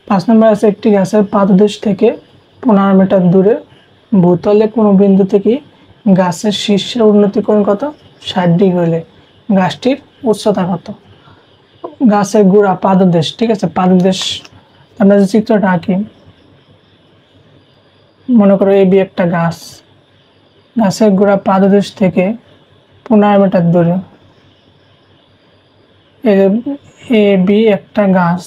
5 নম্বর আছে একটি গাছের পাদদেশ থেকে 15 মিটার দূরে ভূতলে কোনো বিন্দু থেকে গাছের শীর্ষের উন্নতি কোণ কত? 60 ডিগ্রি হলে গাছটির উচ্চতা কত? গাছের গোড়া পাদদেশ, ঠিক আছে। পাদদেশ আমরা যে চিত্রটা আঁকি, মনে করো এ বি একটা গাছ, গাছের গোড়া পাদদেশ থেকে 15 মিটার দূরে, এ বি একটা গাছ,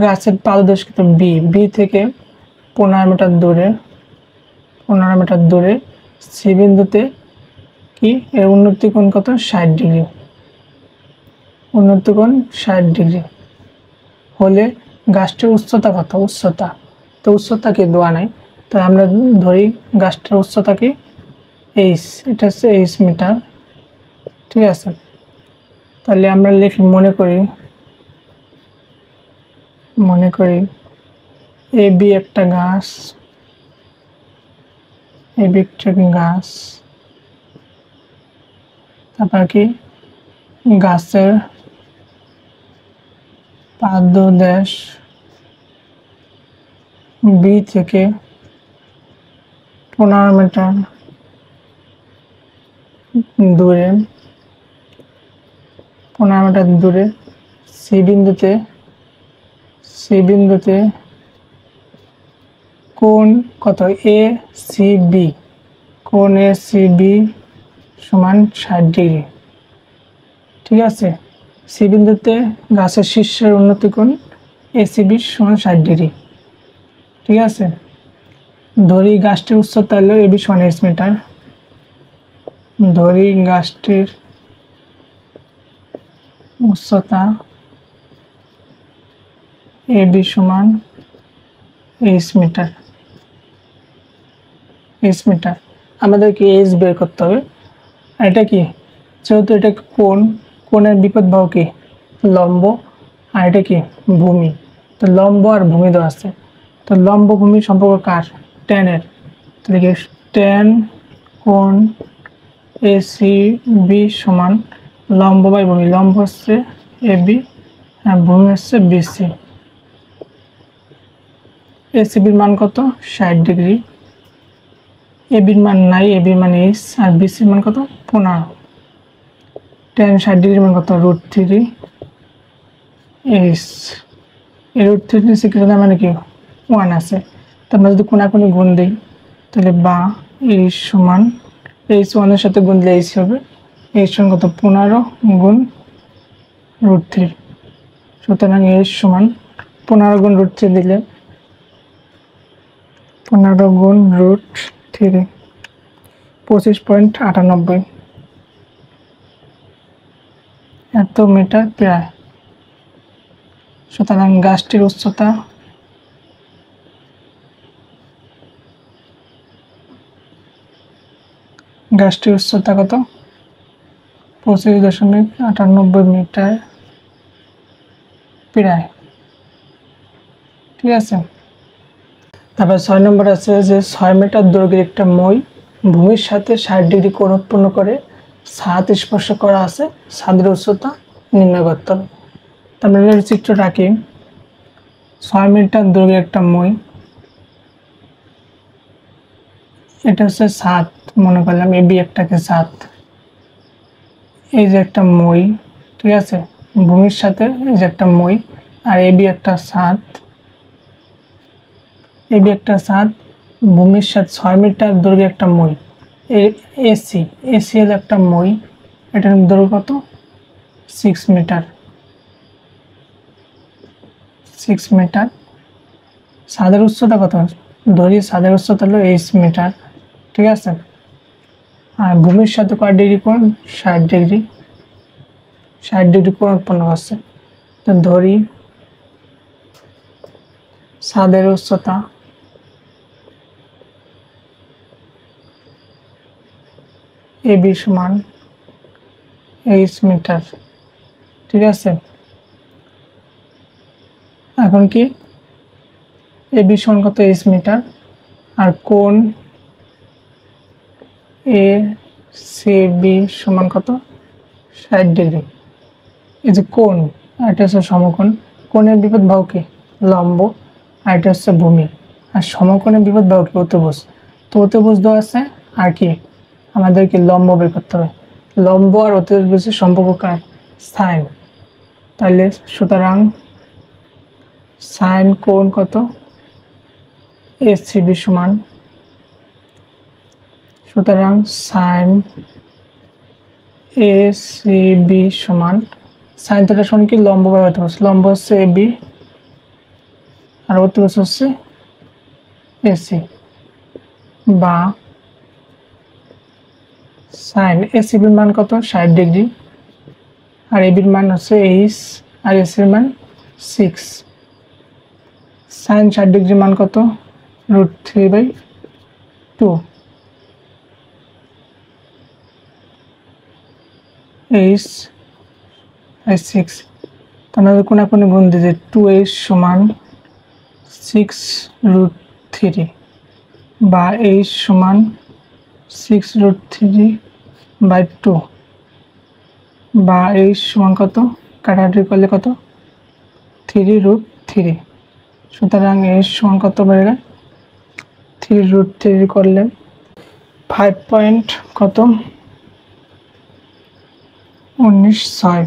গাছের পাদদেশ কিন্তু বি থেকে 15 মিটার দূরে, 15 মিটার দূরে সি বিন্দুতে কি এর উন্নতি কোণ কত? 60 ডিগ্রি। উন্নতি কোণ 60 ডিগ্রি হলে গাছটির উচ্চতা কত? উচ্চতা তো উচ্চতা কি দেওয়া নাই, তো আমরা ধরি গাছটার উচ্চতা কি এইচ, এটা হচ্ছে এইচ মিটার, ঠিক আছে। তাহলে আমরা লিখি, মনে করি এ বি একটা গাছ, এ বি একটা গাছ, তারপর কি গাছের পাদদেশ বি থেকে 15 মিটার দূরে, 15 মিটার দূরে সি বিন্দুতে কোণ কত? এ সি বি, কোণ এ সি বি সমান 60 ডিগ্রি, ঠিক আছে। সি বিন্দুতে গাছের শীর্ষের উন্নতি কোণ এ সি বি সমান 60 ডিগ্রি, ঠিক আছে। ধরি গাছটির উচ্চতা হলো এ বি সমান এইচ মিটার, ধরি গাছটির উচ্চতা এ বি সমান এইচ মিটার, আমাদেরকে এইচ বের করতে হবে। এটা কি, যেহেতু এটা কোণের বিপরীত বাহু কি লম্ব, আর এটা কি ভূমি, তো লম্ব আর ভূমি দেওয়া আছে, তো লম্ব ভূমি সম্পর্ক কার? ট্যানের, তাহলে কি ট্যান কোণ এ সি বি সমান লম্ব বাই ভূমি, লম্ব হচ্ছে এ বি আর ভূমি হচ্ছে বিসি। এ সি বির মান কত? 60 ডিগ্রি, এ বির মান নাই, এ বির মান এইচ, আর বিসির মান কত? 15। ট্যান 60 ডিগ্রির মান কত? √3 এইচ, এই √3 নিচে কি মানে কি 1 আছে, তো আমরা যদি কোনাকুনি গুণ দিই তাহলে বা এইচ সমান এইচ 1 এর সাথে গুণ দিলে এইচ হবে, এইচ সমান কত? 15 গুণ √3, সুতরাং এইচ সমান 15 গুণ √3 দিলে 15 গুণ √3 25.98 এত মিটার প্রায়। সুতরাং গাছটির উচ্চতা কত? 25.98 মিটার প্রায়, ঠিক আছে। তারপর 6 নম্বর আছে যে 6 মিটার দৈর্ঘ্যের একটা মই ভূমির সাথে 60 ডিগ্রি কোণ উৎপন্ন করে ছাদ স্পর্শ করা আছে, ছাদের উচ্চতা নির্ণয় করতে হবে। তারপরে চিত্রটা কি, 6 মিটার দৈর্ঘ্যের একটা মই, এটা হচ্ছে ছাদ, মনে করলাম এ বি একটাকে ছাদ, এই যে একটা মই, ঠিক আছে, ভূমির সাথে এই যে একটা মই, আর এ বি একটা ছাদ, এ বি একটা ছাদ, ভূমির সাথে 6 মিটার দৈর্ঘ্যের একটা মই, এসি এর একটা মই, এটার দৈর্ঘ্য কত? 6 মিটার, ছাদের উচ্চতা কত? ধরি ছাদের উচ্চতা হলো 8 মিটার, ঠিক আছে। আর ভূমির সাথে কয় ডিগ্রি কোণ? 60 ডিগ্রি, 60 ডিগ্রি কোণ উৎপন্ন করছে, তো ধরি ছাদের উচ্চতা এ বি সমান 8 মিটার, ঠিক আছে। এখন কি এ বি সমান কত? 8 মিটার, আর কোণ এ সি বি সমান কত? 60 ডিগ্রি। এই যে কোণ, এটা হচ্ছে সমকোণ, কোণের বিপরীত বাহু কি লম্ব, আর এটা হচ্ছে ভূমি, আর সমকোণের বিপরীত বাহু কি অতিভুজ। তো অতিভুজ দেওয়া আছে, আর কি আমাদেরকে লম্ব বের করতে হবে। লম্ব আর অতিভুজের সম্পর্ক কার সাইন, তাহলে সুতরাং সাইন কোণ কত এসিবি সমান, সুতরাং সাইন এসিবি সমান সাইন থিটা সমান কি লম্ব বাই অতিভুজ, লম্ব হচ্ছে এবি আর অতিভুজ হচ্ছে এসি, বা সাইন এসিবির মান কত 60 ডিগ্রি, আর এবির মান হচ্ছে 8 আর এসির মান 6। সাইন 60 ডিগ্রি মান কত √3/2, 8/6। তাহলে কোনাকুনি গুণ দিয়ে 2h সমান 6√3, বা h সমান 6√3/2, বা h সমান কত কাটাকাটি করলে কত 3√3। সুতরাং h সমান কত বেড়ে গেল 3√3 করলে 5 পয়েন্ট কত 19.6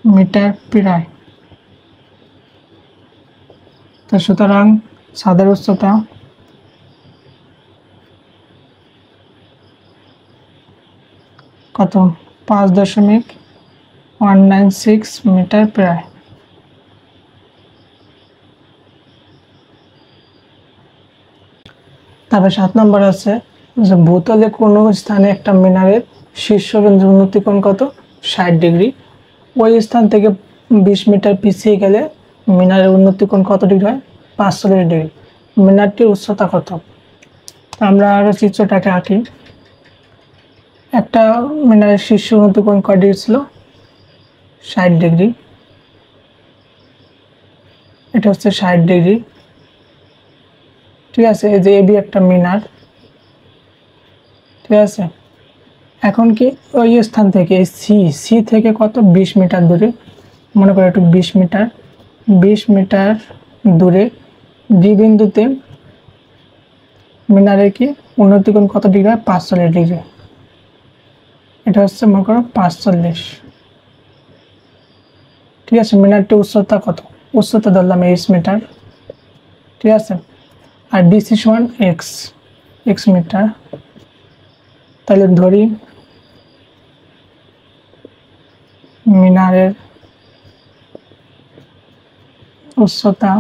মিটার প্রায়। তো সুতরাং ছাদের উচ্চতা কত 5.196 মিটার প্রায়। তারপর 7 নম্বর আছে যে ভূতলে কোনো স্থানে একটা মিনারের শীর্ষবিন্দুর উন্নতি কোণ কত 60 ডিগ্রি, ওই স্থান থেকে 20 মিটার পিছিয়ে গেলে মিনারের উন্নতি কোণ কত ডিগ্রি হয় 45 ডিগ্রি। মিনারটির উচ্চতা কত, আমরা আরো চিত্রটাকে আঁকি। একটা মিনারের শীর্ষ উন্নতি কোণ কত ডিগ্রি ছিল 60 ডিগ্রি, এটা হচ্ছে 60 ডিগ্রি, ঠিক আছে। এই যে এবি একটা মিনার, ঠিক আছে। এখন কি ওই স্থান থেকে সি থেকে কত 20 মিটার দূরে, মনে করো একটু 20 মিটার দূরে ডি বিন্দুতে মিনারের কি উন্নতি কোণ কত ডিগ্রি হয় 45 ডিগ্রি, এটা হচ্ছে মনে করো 45, ঠিক আছে। মিনারটির উচ্চতা কত, উচ্চতা ধরলাম 8 মিটার, ঠিক আছে। আর ডিসি সমান এক্স মিটার, তাহলে ধরি মিনারের উচ্চতা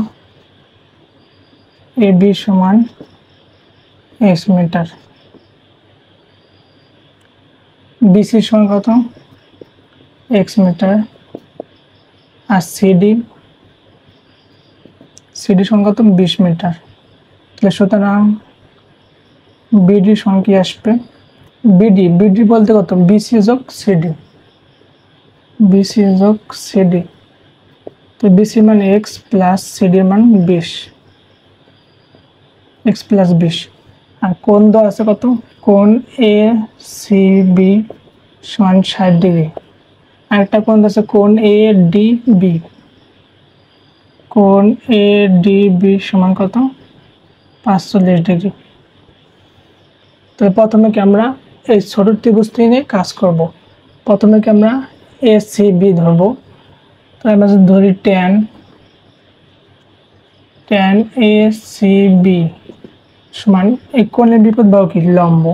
এবি সমান x মিটার, বিসি সমান কত x মিটার, আর সিডি সমান কত 20 মিটার। তাহলে সুতরাং বিডি সমান কি আসবে বিডি বলতে কত বিসি যোগ সিডি, তো বিসি মান x প্লাস সিডি মান 20, x প্লাস 20। আর কোণ দেওয়া আছে কত কোণ এ সি বি সমান 60 ডিগ্রি, আর একটা কোণ আছে কোণ এ ডি বি, কোণ এ ডি বি সমান কত 45 ডিগ্রি। তো প্রথমে কি আমরা এই ছোট ত্রিভুজটি নিয়ে কাজ করব। প্রথমে কি আমরা এ সি বি ধরবো, তো আমরা যদি ধরি tan এ সি বি সমান এই কোণের বিপরীত বাহু কি লম্ব,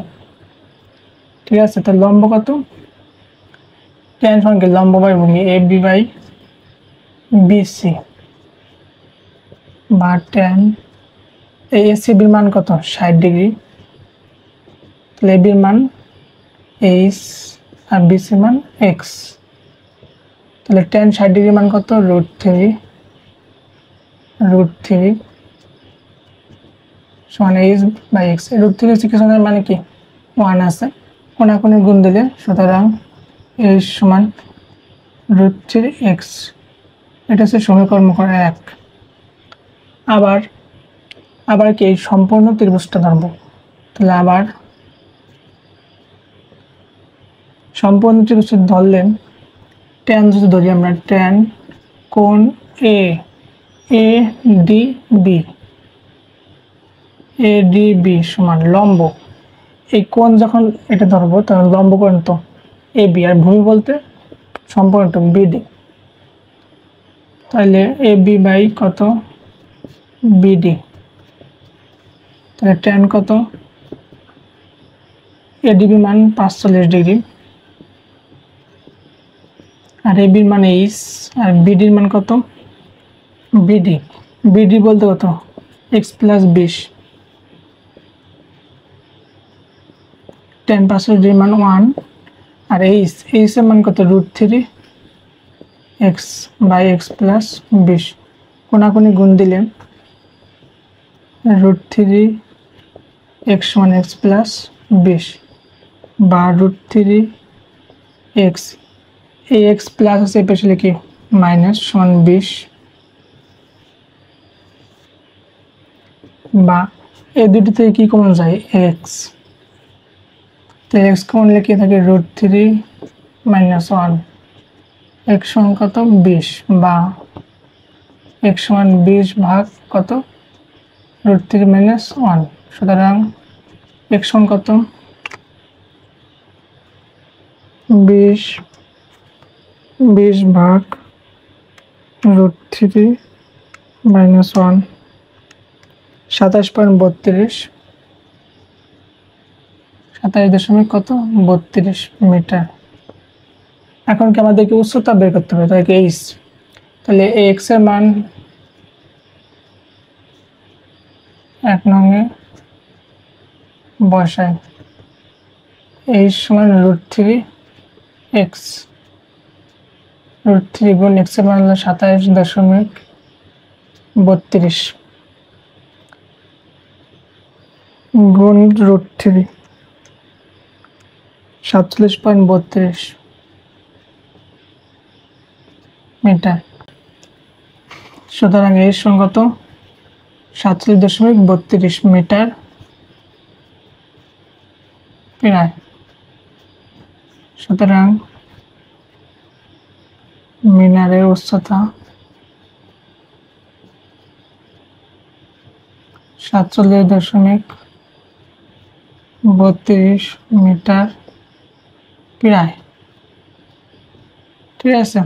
ঠিক আছে। তো লম্ব কত tan সমান কি লম্ব বাই ভূমি এ বি বাই বিসি, বা tan এ সি বির মান কত 60 ডিগ্রি, তাহলে এবির মান এইচ আর বিসির মান এক্স, তাহলে tan 60 ডিগ্রি মান কত √3 সমান এইচ বাই এক্স। √3 কিছু মানে কি 1 আছে, কোনাকুনি গুণ দিলে সুতরাং এইচ সমান √3x, এটা হচ্ছে সমীকরণ 1। আবার কি এই সম্পূর্ণ ত্রিভুজটা ধরবো, তাহলে আবার সম্পূর্ণ ত্রিভুজ ধরলেন tan যদি ধরি আমরা tan কোণ A A D B, A D B সমান লম্ব। এই কোণ যখন এটা ধরবো তখন লম্ব কোণ তো এ বি, আর ভূমি বলতে সম্পূর্ণ বিডি। তাহলে এ বি বাই কত বিডি, তাহলে ট্যান কত এডিবি মান 45 ডিগ্রি, আর এবির মান এইচ, আর বিডির মান কত বিডি, বিডি বলতে কত এক্স প্লাস 20, ট্যান 45 ডিগ্রি মান 1, আর এইচ এর মান কত √3 এক্স বাই এক্স প্লাস 20, কোনাকুনি গুণ দিলে √3 এক্স সমান এক্স প্লাস 20 বা √3 এক্স, এই এক্স প্লাস আছে এই পাশে লিখি মাইনাস সমান 20, বা এই দুটি থেকে কি কমন যায় এক্স, তো এক্স কমন লিখে থাকে √3 মাইনাস 1, এক্স সমান কত 20, বা এক্স সমান 20 ভাগ কত √3 মাইনাস 1, সুতরাং এক্স সমান কত 20 ভাগ √3 মাইনাস 1, 27.32, 27.32 মিটার। এখন কি আমাদেরকে উচ্চতা বের করতে হবে, তাই এইচ, তাহলে এক্স এর মান 1 নঙে বসাই, এইচ সমান √3 এক্স, √3 গুণ এক্স এর মান হলো 27.32 গুণ √3, 47.32 মিটার। সুতরাং এর সমান কত 47.32 মিটার প্রায়। সুতরাং মিনারের উচ্চতা 47.32 মিটার প্রায়। ঠিক আছে।